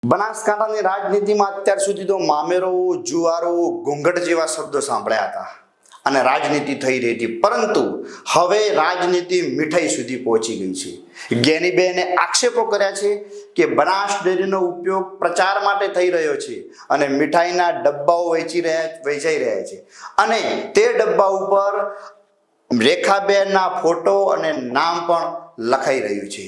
બનાસકાંઠાની રાજનીતિમાં અત્યાર સુધી તો મામેરો, જુવારો, ઘૂંઘટ જેવા શબ્દો સાંભળ્યા હતા અને રાજનીતિ થઈ રહી હતી, પરંતુ હવે રાજનીતિ મીઠાઈ સુધી પહોંચી ગઈ છે। જ્ઞાનીબેને આક્ષેપો કર્યા છે કે બનાસ ડેરીનો ઉપયોગ પ્રચાર માટે થઈ રહ્યો છે અને મીઠાઈના ડબ્બાઓ વેચાઈ રહ્યા છે અને તે ડબ્બા ઉપર રેખાબેનના ફોટો અને નામ પણ લખાઈ રહ્યું છે।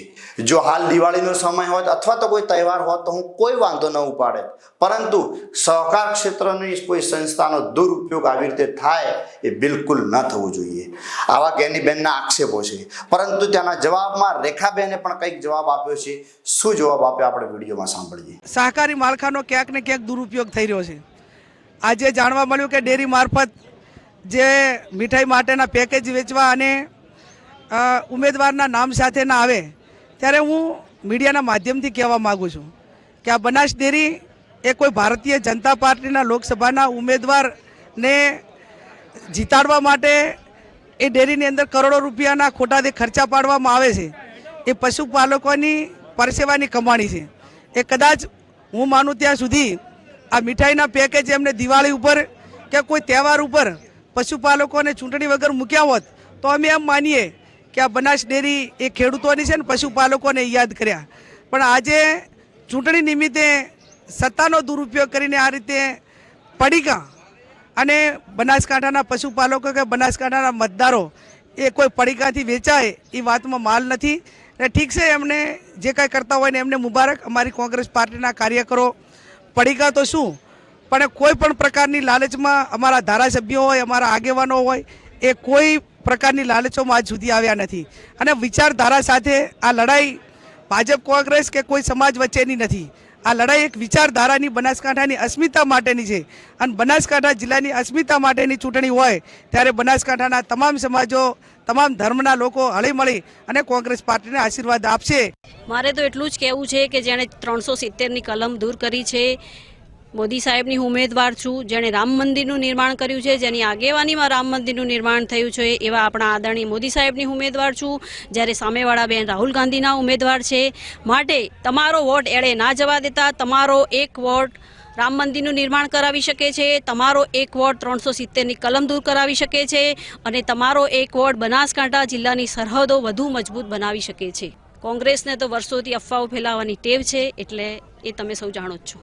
જો હાલ દિવાળીનો સમય હોત અથવા તો કોઈ તહેવાર હોત તો હું કોઈ વાંધો ન ઉપાડે, પરંતુ સહકાર ક્ષેત્રની કોઈ સંસ્થાનો દુરુપયોગ આવી રીતે થાય એ બિલકુલ ન થવું જોઈએ। આવા જ્ઞાનીબેનના આક્ષેપો છે, પરંતુ તેના જવાબમાં રેખાબેને પણ કંઈક જવાબ આપ્યો છે। શું જવાબ આપ્યો આપણે વિડીયોમાં સાંભળીએ। સહકારી માળખાનો ક્યાંક ને ક્યાંક દુરુપયોગ થઈ રહ્યો છે। આજે જાણવા મળ્યું કે ડેરી મારફત જે મીઠાઈ માટેના પેકેજ વેચવા અને ઉમેદવારના નામ સાથે ના આવે, ત્યારે હું મીડિયાના માધ્યમથી કહેવા માગું છું કે આ બનાસ ડેરી એ કોઈ ભારતીય જનતા પાર્ટીના લોકસભાના ઉમેદવારને જીતાડવા માટે એ ડેરીની અંદર કરોડો રૂપિયાના ખોટા ખર્ચા પાડવામાં આવે છે। એ પશુપાલકોની પરસેવાની કમાણી છે। એ કદાચ હું માનું ત્યાં સુધી આ મીઠાઈના પેકેજ એમને દિવાળી ઉપર કે કોઈ તહેવાર ઉપર પશુપાલકોને ચૂંટણી વગર મૂક્યા હોત તો અમે એમ માનીએ કે આ બનાસ ડેરી એ ખેડૂતોની છે ને પશુપાલકોને યાદ કર્યા, પણ આજે ચૂંટણી નિમિત્તે સત્તાનો દુરુપયોગ કરીને આ રીતે પડીકા અને બનાસકાંઠાના પશુપાલકો કે બનાસકાંઠાના મતદારો એ કોઈ પડીકાથી વેચાય એ વાતમાં માલ નથી। અને ઠીક છે, એમને જે કાંઈ કરતા હોય ને એમને મુબારક। અમારી કોંગ્રેસ પાર્ટીના કાર્યકરો પડીકા તો શું, પણ કોઈ પણ પ્રકારની લાલચમાં અમારા ધારાસભ્યો હોય, અમારા આગેવાનો હોય, એ કોઈ પ્રકારની લાલચોમાં આજ સુધી આવ્યા નથી અને વિચારધારા સાથે આ લડાઈ ભાજપ કોંગ્રેસ કે કોઈ સમાજ વચ્ચેની નથી। આ લડાઈ એક વિચારધારાની બનાસકાંઠાની અસ્મિતા માટેની છે અને બનાસકાંઠા જિલ્લાની અસ્મિતા માટેની ચૂંટણી હોય ત્યારે બનાસકાંઠાના તમામ સમાજો, તમામ ધર્મના લોકો હળીમળી અને કોંગ્રેસ પાર્ટીને આશીર્વાદ આપશે। મારે તો એટલું જ કહેવું છે કે જેણે 370ની કલમ દૂર કરી છે, મોદી સાહેબની હું ઉમેદવાર છું, જેણે રામ મંદિરનું નિર્માણ કર્યું છે, જેની આગેવાનીમાં રામ મંદિરનું નિર્માણ થયું છે, એવા આપણા આદરણીય મોદી સાહેબની હું ઉમેદવાર છું, જ્યારે સામેવાળા બેન રાહુલ ગાંધીના ઉમેદવાર છે। માટે તમારો વોટ એળે ના જવા દેતા। તમારો એક વોટ રામ મંદિરનું નિર્માણ કરાવી શકે છે, તમારો એક વોટ 370ની કલમ દૂર કરાવી શકે છે અને તમારો એક વોટ બનાસકાંઠા જિલ્લાની સરહદો વધુ મજબૂત બનાવી શકે છે। કોંગ્રેસને તો વર્ષોથી અફવાઓ ફેલાવવાની ટેવ છે, એટલે એ તમે સૌ જાણો જ છો।